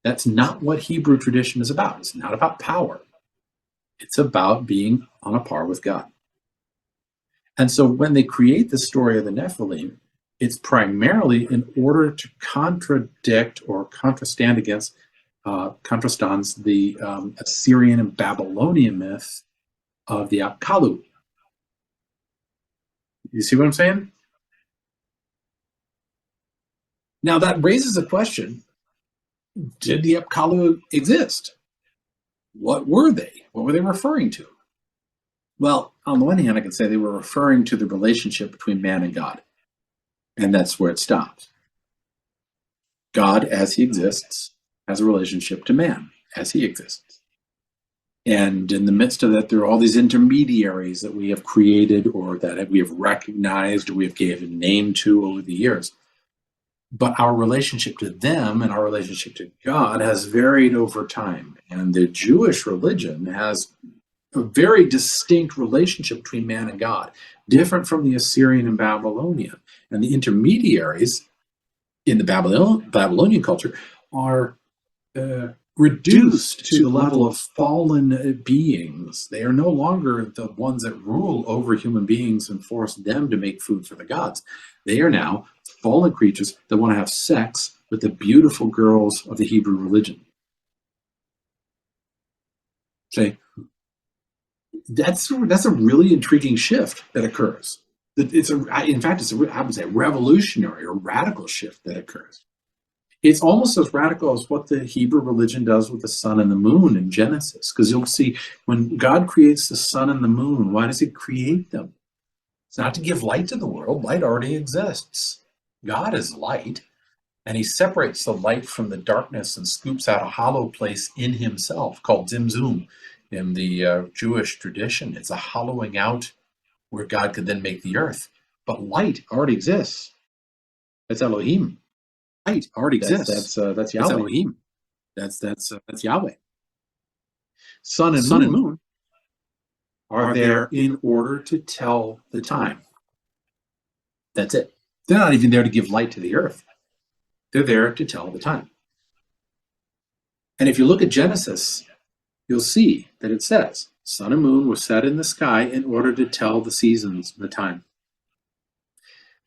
That's not what Hebrew tradition is about. It's not about power. It's about being on a par with God. And so when they create the story of the Nephilim, it's primarily in order to contradict or contrastand against, contrastans the Assyrian and Babylonian myth of the Apkallu. You see what I'm saying? Now that raises a question. Did the Apkallu exist? What were they? What were they referring to? Well, on the one hand, I can say they were referring to the relationship between man and God. And that's where it stops. God, as he exists, has a relationship to man, as he exists. And in the midst of that, there are all these intermediaries that we have created or that we have recognized or we have given name to over the years. But our relationship to them and our relationship to God has varied over time. And the Jewish religion has a very distinct relationship between man and God, different from the Assyrian and Babylonian. And the intermediaries in the Babylonian culture are reduced to the level of fallen beings. They are no longer the ones that rule over human beings and force them to make food for the gods. They are now fallen creatures that want to have sex with the beautiful girls of the Hebrew religion. Okay. That's a really intriguing shift that occurs. In fact, it's I would say revolutionary or radical shift that occurs. It's almost as radical as what the Hebrew religion does with the sun and the moon in Genesis. Because you'll see when God creates the sun and the moon, why does he create them? It's not to give light to the world. Light already exists. God is light, and he separates the light from the darkness and scoops out a hollow place in himself called Zimzum in the Jewish tradition. It's a hollowing out where God could then make the earth. But light already exists. That's Elohim. Light already exists. That's Yahweh. That's Elohim. That's Yahweh. Sun and moon are there in order to tell the time. That's it. They're not even there to give light to the earth. They're there to tell the time. And if you look at Genesis, you'll see that it says, sun and moon were set in the sky in order to tell the seasons, the time.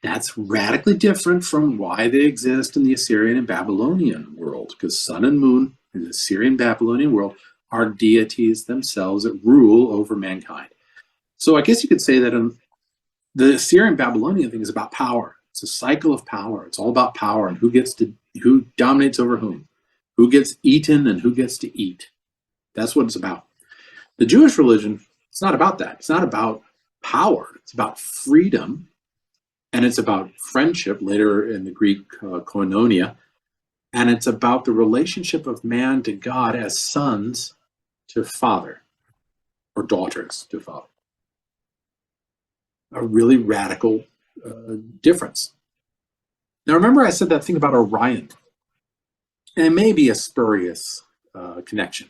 That's radically different from why they exist in the Assyrian and Babylonian world, because sun and moon in the Assyrian Babylonian world are deities themselves that rule over mankind. So I guess you could say that the Assyrian Babylonian thing is about power. It's a cycle of power. It's all about power and who dominates over who gets eaten and who gets to eat. That's what it's about. The Jewish religion, it's not about that. It's not about power. It's about freedom, and it's about friendship, later in the Greek koinonia, and it's about the relationship of man to God as sons to father, or daughters to father. A really radical difference. Now remember I said that thing about Orion, and it may be a spurious connection.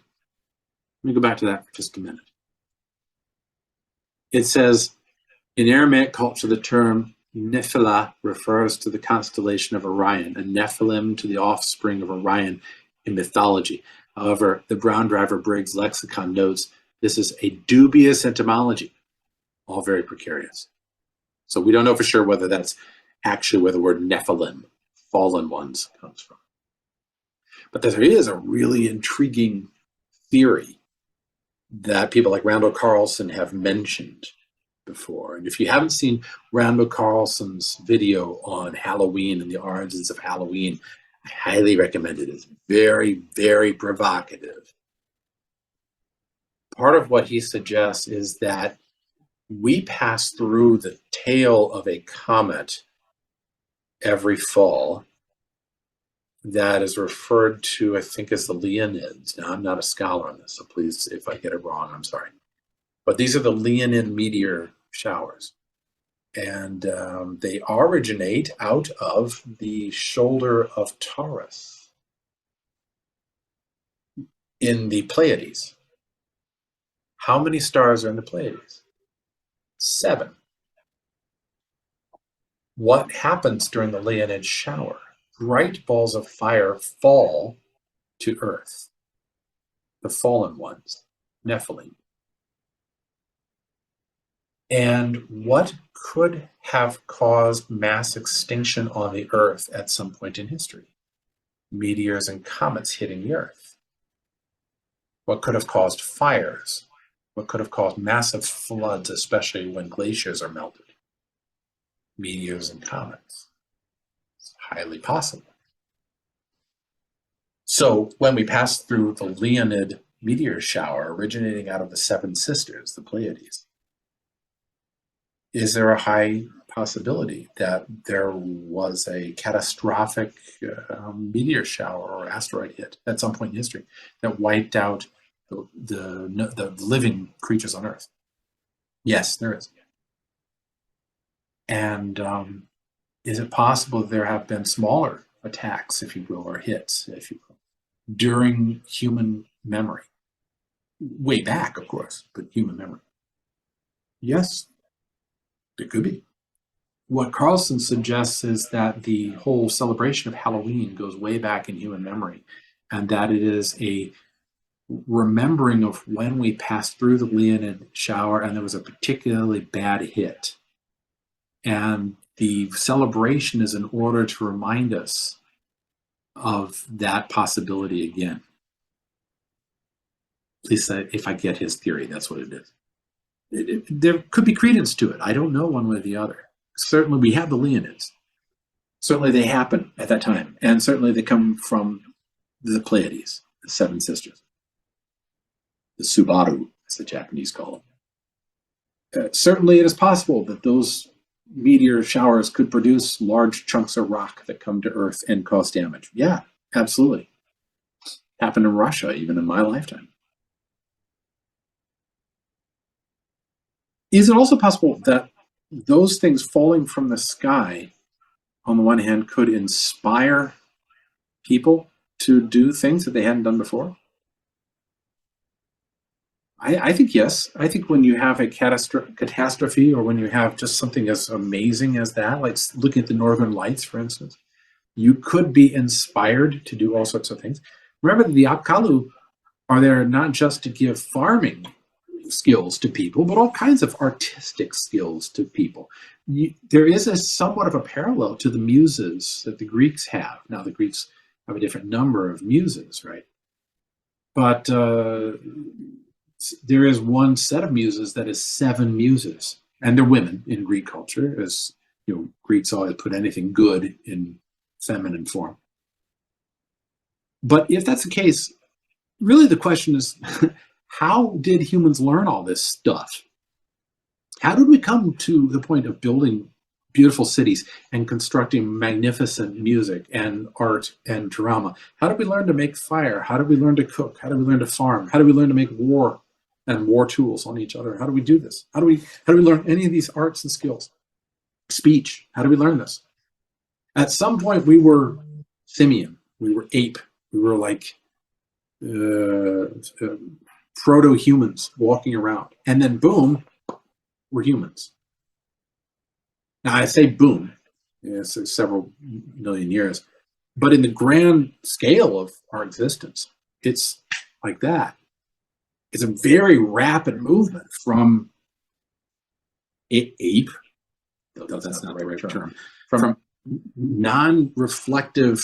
Let me go back to that for just a minute. It says, in Aramaic culture, the term Nephilah refers to the constellation of Orion, and Nephilim to the offspring of Orion in mythology. However, the Brown Driver Briggs lexicon notes this is a dubious etymology, all very precarious. So we don't know for sure whether that's actually where the word Nephilim, fallen ones, comes from. But there is a really intriguing theory that people like Randall Carlson have mentioned before. And if you haven't seen Randall Carlson's video on Halloween and the origins of Halloween, I highly recommend it. It's very, very provocative. Part of what he suggests is that we pass through the tail of a comet every fall that is referred to, I think, as the Leonids. Now, I'm not a scholar on this, so please, if I get it wrong, I'm sorry. But these are the Leonid meteor showers. And they originate out of the shoulder of Taurus in the Pleiades. How many stars are in the Pleiades? 7. What happens during the Leonid shower? Bright balls of fire fall to Earth. The fallen ones, Nephilim. And what could have caused mass extinction on the Earth at some point in history? Meteors and comets hitting the Earth. What could have caused fires? what could have caused massive floods, especially when glaciers are melted. Meteors and comets. It's highly possible. So when we pass through the Leonid meteor shower originating out of the Seven Sisters, the Pleiades, is there a high possibility that there was a catastrophic meteor shower or asteroid hit at some point in history that wiped out the living creatures on Earth? Yes, there is. And is it possible there have been smaller attacks, if you will, or hits, if you will, during human memory? Way back, of course, but human memory. Yes, it could be. What Carlson suggests is that the whole celebration of Halloween goes way back in human memory, and that it is a remembering of when we passed through the Leonid shower and there was a particularly bad hit. And the celebration is in order to remind us of that possibility again. At least if I get his theory, that's what it is. There could be credence to it. I don't know one way or the other. Certainly we have the Leonids. Certainly they happen at that time. And certainly they come from the Pleiades, the Seven Sisters. The Subaru, as the Japanese call them. Certainly it is possible that those meteor showers could produce large chunks of rock that come to Earth and cause damage. Yeah, absolutely. Happened in Russia, even in my lifetime. Is it also possible that those things falling from the sky, on the one hand, could inspire people to do things that they hadn't done before? I think yes. I think when you have a catastrophe, or when you have just something as amazing as that, like looking at the Northern Lights, for instance, you could be inspired to do all sorts of things. Remember that the Apkallu are there not just to give farming skills to people, but all kinds of artistic skills to people. There is a somewhat of a parallel to the muses that the Greeks have. Now, the Greeks have a different number of muses, right? But there is one set of muses that is 7 muses, and they're women in Greek culture, as you know, Greeks always put anything good in feminine form. But if that's the case, really the question is, how did humans learn all this stuff? How did we come to the point of building beautiful cities and constructing magnificent music and art and drama? How did we learn to make fire? How did we learn to cook? How did we learn to farm? How did we learn to make war and war tools on each other? How do we do this? How do we learn any of these arts and skills? Speech. How do we learn this? At some point, we were simian. We were ape. We were like proto-humans walking around. And then boom, we're humans. Now, I say boom, it's several million years, but in the grand scale of our existence, it's like that. It's a very rapid movement from ape, though that's not the right term, from non-reflective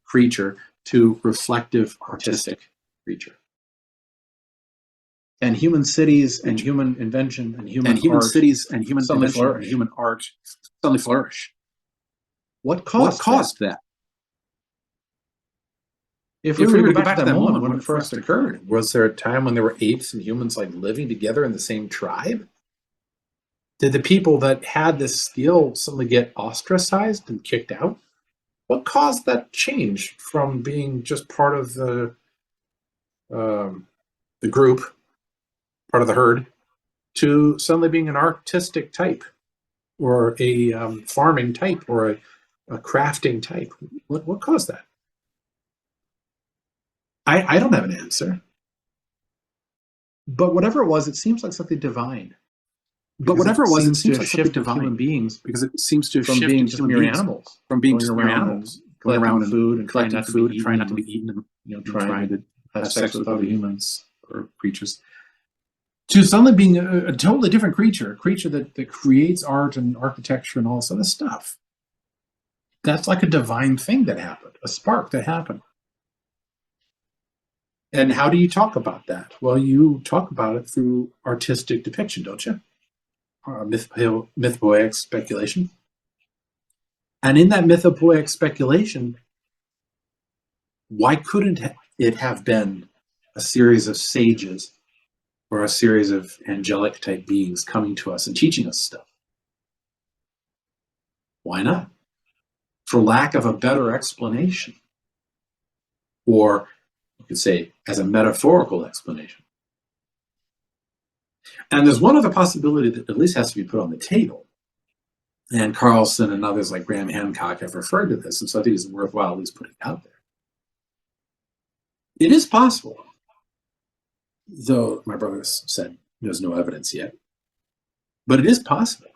creature to reflective artistic creature. And human cities and human invention and human art cities and human suddenly invention flourish. and human art suddenly flourish. What caused that? If we were to go back to that moment when it first occurred, was there a time when there were apes and humans like living together in the same tribe? Did the people that had this skill suddenly get ostracized and kicked out? What caused that change from being just part of the group, part of the herd, to suddenly being an artistic type, or a farming type, or a crafting type? What caused that? I don't have an answer. But whatever it was, it seems like something divine. But whatever it was, it seems like shift something divine. human beings, Because it seems to from shift being into just human mere beings, animals, from being going just mere around animals, and going around and food and collecting food and trying not to be eaten, eaten, you know, trying to have sex with other humans or creatures, to suddenly being a totally different creature, a creature that creates art and architecture and all this other stuff. That's like a divine thing that happened, a spark that happened. And how do you talk about that? Well, you talk about it through artistic depiction, don't you? Mythopoeic speculation. And in that mythopoeic speculation, why couldn't it have been a series of sages or a series of angelic type beings coming to us and teaching us stuff? Why not? For lack of a better explanation. Or you could say as a metaphorical explanation. And there's one other possibility that at least has to be put on the table. And Carlson and others like Graham Hancock have referred to this, and so I think it's worthwhile at least putting it out there. It is possible, though my brother said there's no evidence yet, but it is possible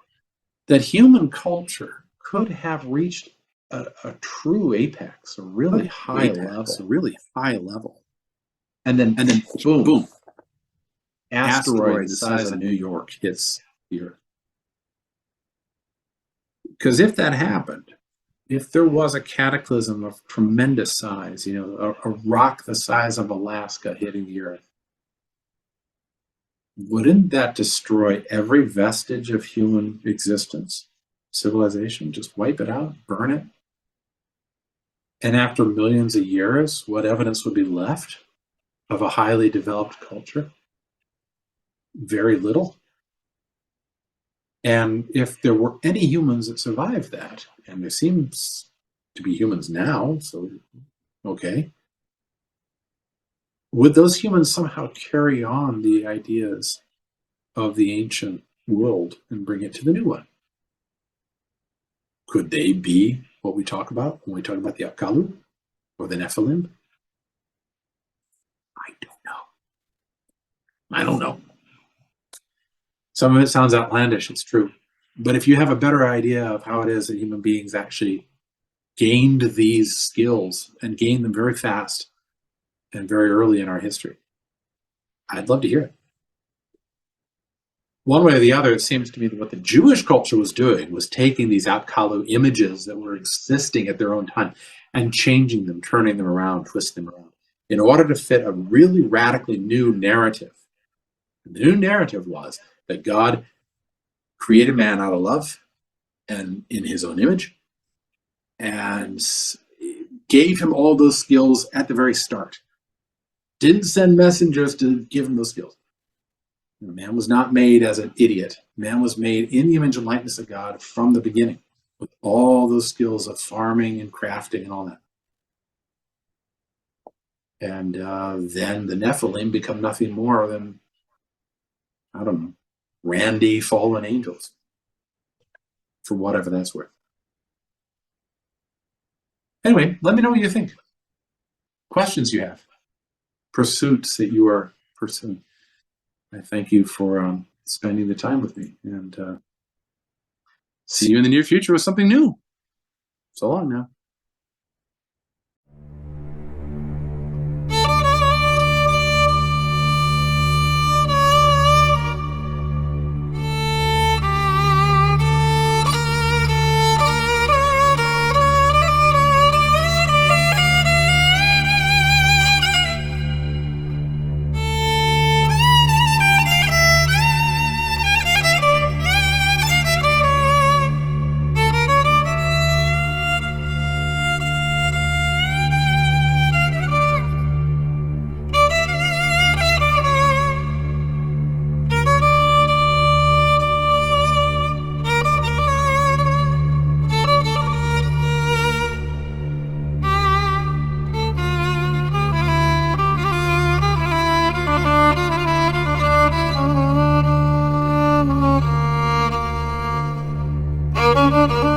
that human culture could have reached a true apex, a really high level, and then boom, asteroid the size of New York hits the Earth. Because if that happened, if there was a cataclysm of tremendous size, a rock the size of Alaska hitting the Earth, wouldn't that destroy every vestige of human existence, civilization? Just wipe it out, burn it? And after millions of years, what evidence would be left of a highly developed culture? Very little. And if there were any humans that survived that, and there seems to be humans now, so okay, would those humans somehow carry on the ideas of the ancient world and bring it to the new one? Could they be what we talk about when we talk about the Apkallu or the Nephilim? I don't know. Some of it sounds outlandish, it's true. But if you have a better idea of how it is that human beings actually gained these skills and gained them very fast and very early in our history, I'd love to hear it. One way or the other, it seems to me that what the Jewish culture was doing was taking these Apkallu images that were existing at their own time and changing them, turning them around, twisting them around, in order to fit a really radically new narrative. The new narrative was that God created man out of love and in his own image and gave him all those skills at the very start. Didn't send messengers to give him those skills. Man was not made as an idiot. Man was made in the image and likeness of God from the beginning with all those skills of farming and crafting and all that. And then the Nephilim become nothing more than, I don't know, randy fallen angels, for whatever that's worth. Anyway, let me know what you think. Questions you have, pursuits that you are pursuing. I thank you for spending the time with me, and see you in the near future with something new. So long now. Thank you.